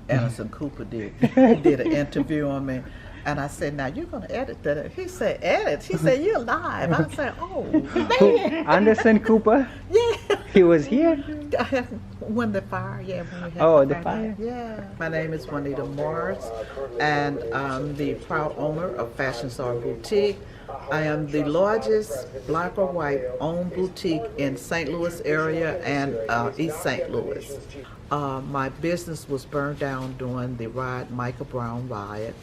Anderson Cooper did. He did an interview on me. And I said, now you're going to edit that. He said, edit? He said, you're live. I said, oh, man. Anderson Cooper? Yeah. He was here? When the fire, yeah. When we had Oh, the fire? Yeah. My name is Juanita Morris, and I'm the proud owner of Fashion Star Boutique. I am the largest black or white owned boutique in St. Louis area and East St. Louis. My business was burned down during the Micah Brown riot.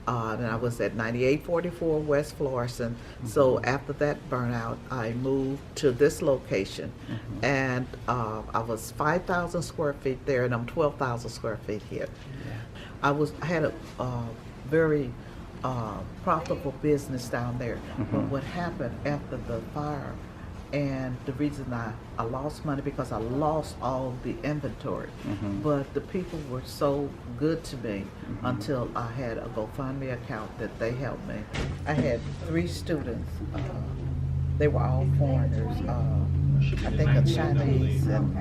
And I was at 9844 West Florissant. So after that burnout, I moved to this location. And I was 5,000 square feet there, and I'm 12,000 square feet here. I had a very profitable business down there. But what happened after the fire, and the reason I lost money because I lost all the inventory. But the people were so good to me until I had a GoFundMe account that they helped me. I had 3 students. They were all foreigners. I think a Chinese, and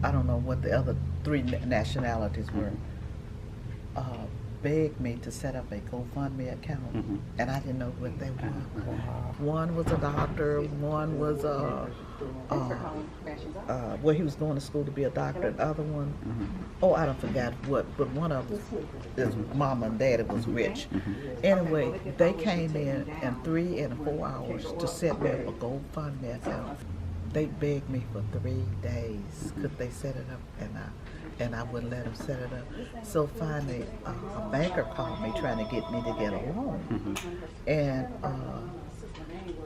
I don't know what the other 3 nationalities were. Begged me to set up a GoFundMe account, and I didn't know what they were. One was a doctor, one was where he was going to school to be a doctor. The other one, I don't forget what, but one of them, his mom and dad was rich. Anyway, they came in 3 and 4 hours to set me up a GoFundMe account. They begged me for 3 days. Could they set it up? And I wouldn't let them set it up. So finally, a banker called me trying to get me to get a loan. And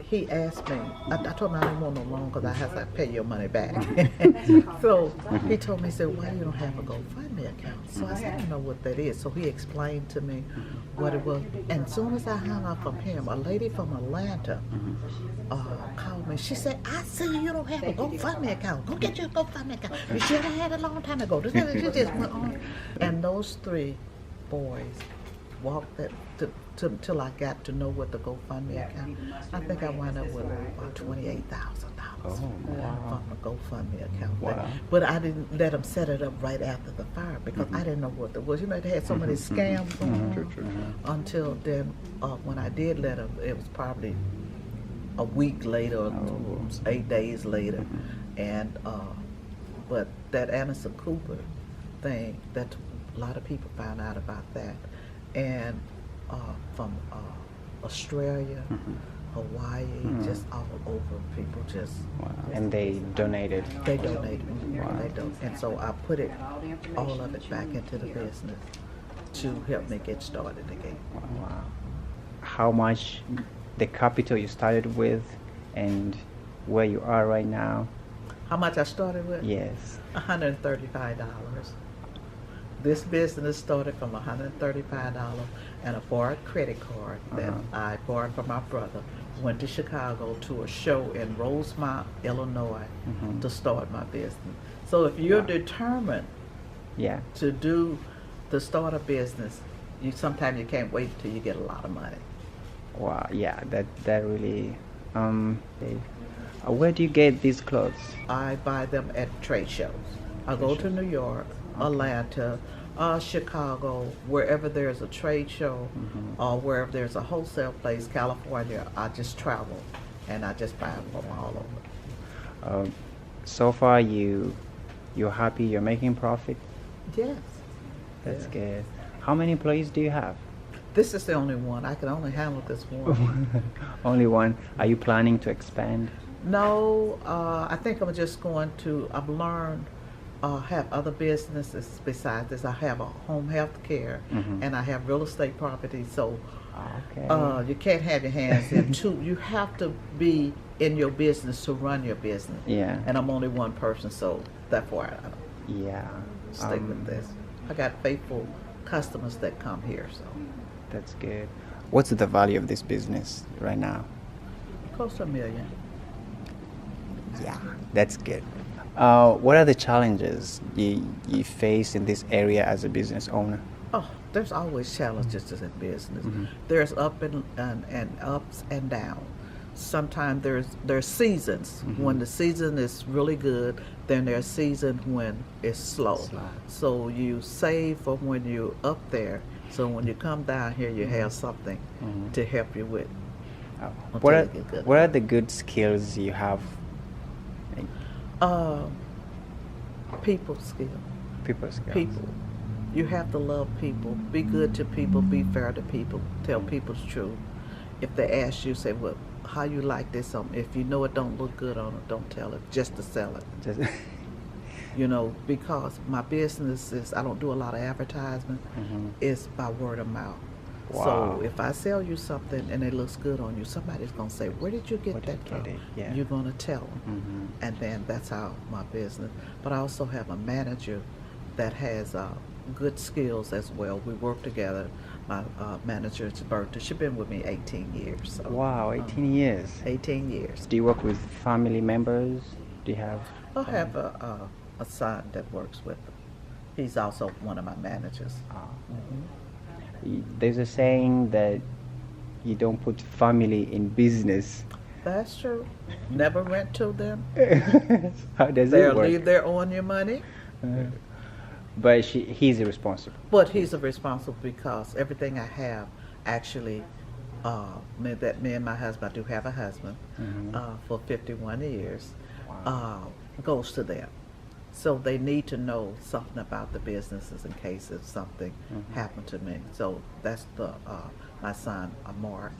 he asked me, I told him I didn't want no loan because I have to pay your money back. So he told me, he said, why you don't have a GoFundMe account? So I said, I don't know what that is. So he explained to me what it was. And as soon as I hung up from him, a lady from Atlanta called me. She said, I see you don't have a GoFundMe account. Go get your GoFundMe account. You should have had it a long time ago. She just went on. And those 3 boys walked that till I got to know what the GoFundMe account. I think I wound up with about $28,000 from the GoFundMe account. But I didn't let them set it up right after the fire because I didn't know what it was. You know, they had so many scams going on. Until then, when I did let them, it was probably a week later, 8 days later, and but that Anderson Cooper thing, that a lot of people found out about that, and from Australia, Hawaii, just all over, people just. And they donated. They donated. And so I put all of it back into the business to help me get started again. Wow. How much the capital you started with and where you are right now? How much I started with? Yes. $135. This business started from $135 and a borrowed credit card that I borrowed from my brother. Went to Chicago to a show in Rosemont, Illinois to start my business. So if you're determined to start a business, sometimes you can't wait until you get a lot of money. Wow, yeah, that really, where do you get these clothes? I buy them at trade shows. I go to New York, Atlanta, Chicago, wherever there's a trade show or wherever there's a wholesale place, California, I just travel and I just buy them from all over. So far you're happy, you're making profit? Yes. That's good. How many employees do you have? This is the only one. I can only handle this one. Only one. Are you planning to expand? No, I think I'm just going to, I've learned, have other businesses besides this. I have a home health care and I have real estate property. So you can't have your hands in two. You have to be in your business to run your business. Yeah. And I'm only one person, so that's why I don't stick with this. I got faithful customers that come here, so. That's good. What's the value of this business right now? Close to $1 million. Yeah, that's good. What are the challenges you face in this area as a business owner? Oh, there's always challenges in business. There's ups and downs. sometimes there's seasons. When the season is really good, then there's season when it's slow. So you save for when you're up there. So when you come down here, you have something to help you with. What are the good skills you have? People skill. People skills. People. You have to love people. Be good to people. Be fair to people. Tell people the truth. If they ask you, say, well, how you like this? If you know it don't look good on it, don't tell it. Just to sell it. You know, because my business is, I don't do a lot of advertisement. It's by word of mouth. Wow. So if I sell you something and it looks good on you, somebody's going to say, where did you get that from? Yeah. You're going to tell them. And then that's how my business. But I also have a manager that has good skills as well. We work together. My manager is Bertha. She's been with me 18 years. So, wow, 18 years. 18 years. Do you work with family members? Do you have? I have a son that works with them. He's also one of my managers. There's a saying that you don't put family in business. That's true. Never rent to them. How does They'll it work? leave there on your money. But he's responsible. But he's responsible because everything I have actually, me and my husband, I do have a husband for 51 years, goes to them. So they need to know something about the businesses in case if something happened to me. So that's my son, Mark.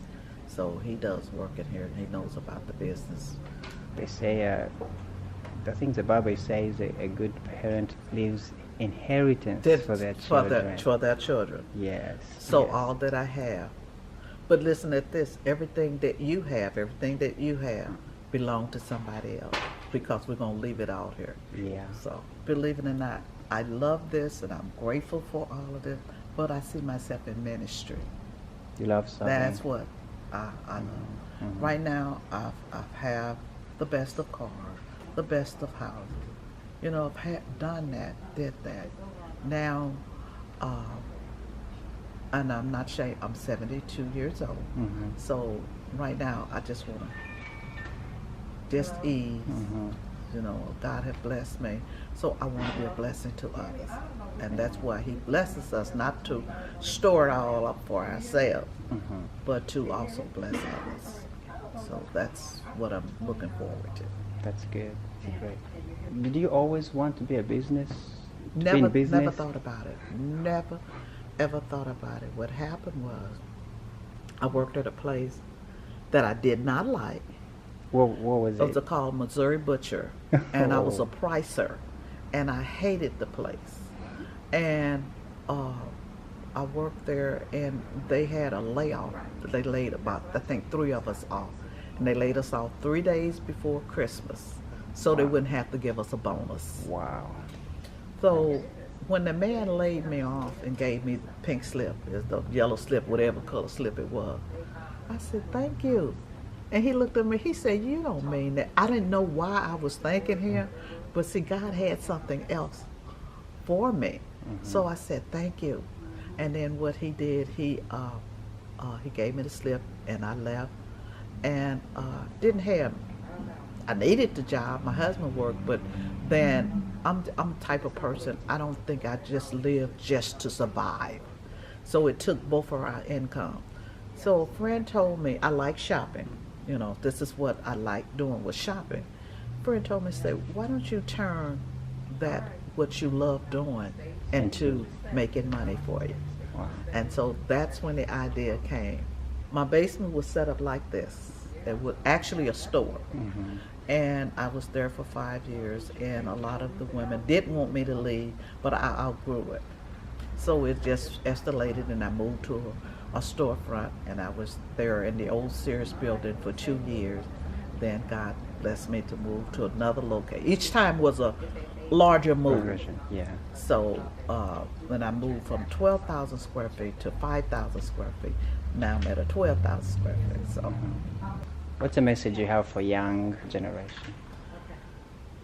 So he does work in here and he knows about the business. They say, the things the Bible says, a good parent leaves inheritance for their children. For their children. Yes. So yes. all that I have. But listen at this, everything that you have belong to somebody else because we're going to leave it out here. Yeah. So believe it or not, I love this and I'm grateful for all of this, but I see myself in ministry. You love something. That's what I love. Right now, I have the best of cars, the best of houses. You know, I've done that, did that. Now, and I'm not ashamed, I'm 72 years old. So right now, I just want to just ease. You know, God has blessed me. So I want to be a blessing to others. And that's why he blesses us, not to store it all up for ourselves, but to also bless others. So that's what I'm looking forward to. That's good. That's great. Did you always want to be a business? Never thought about it. Never, ever thought about it. What happened was, I worked at a place that I did not like. What was it? It was called Missouri Butcher, and I was a pricer, and I hated the place. And I worked there, and they had a layoff. They laid about, I think, 3 of us off, and they laid us off 3 days before Christmas, so they wouldn't have to give us a bonus. Wow. So when the man laid me off and gave me the pink slip, the yellow slip, whatever color slip it was, I said, thank you. And he looked at me, he said, you don't mean that. I didn't know why I was thanking him, but see, God had something else for me. So I said, thank you. And then what he did, he gave me the slip and I left. And I needed the job, my husband worked, but then I'm the type of person, I don't think I just live just to survive. So it took both of our income. So a friend told me, I like shopping. You know, this is what I like doing with shopping. A friend told me, say, why don't you turn that, what you love doing, into making money for you? Wow. And so that's when the idea came. My basement was set up like this. It was actually a store. And I was there for 5 years, and a lot of the women didn't want me to leave, but I outgrew it. So it just escalated, and I moved to a storefront, and I was there in the old Sears building for 2 years. Then God blessed me to move to another location. Each time was a larger move. Progression, yeah. So when I moved from 12,000 square feet to 5,000 square feet, now I'm at a 12,000 square feet. So, What's a message you have for young generation?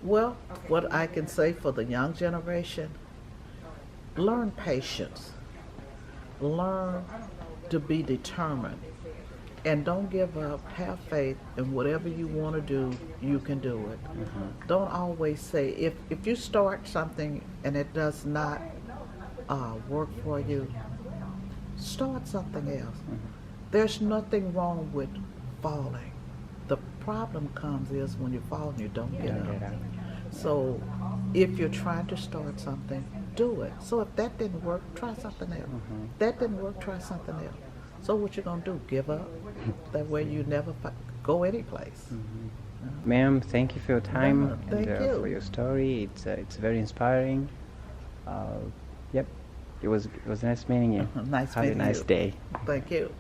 well, what I can say for the young generation, learn patience. Learn to be determined And don't give up. Have faith in whatever you want to do, you can do it. Don't always say, if you start something and it does not work for you, start something else. There's nothing wrong with falling. The problem comes is when you fall and you don't get up. So if you're trying to start something, do it. So if that didn't work, try something else. That didn't work, try something else. So what you gonna do? Give up? That way you never go any place. Ma'am, thank you for your time Thank and you. for your story. It's very inspiring. Yep, it was nice meeting you. Nice Have a meeting nice you. day. Thank you.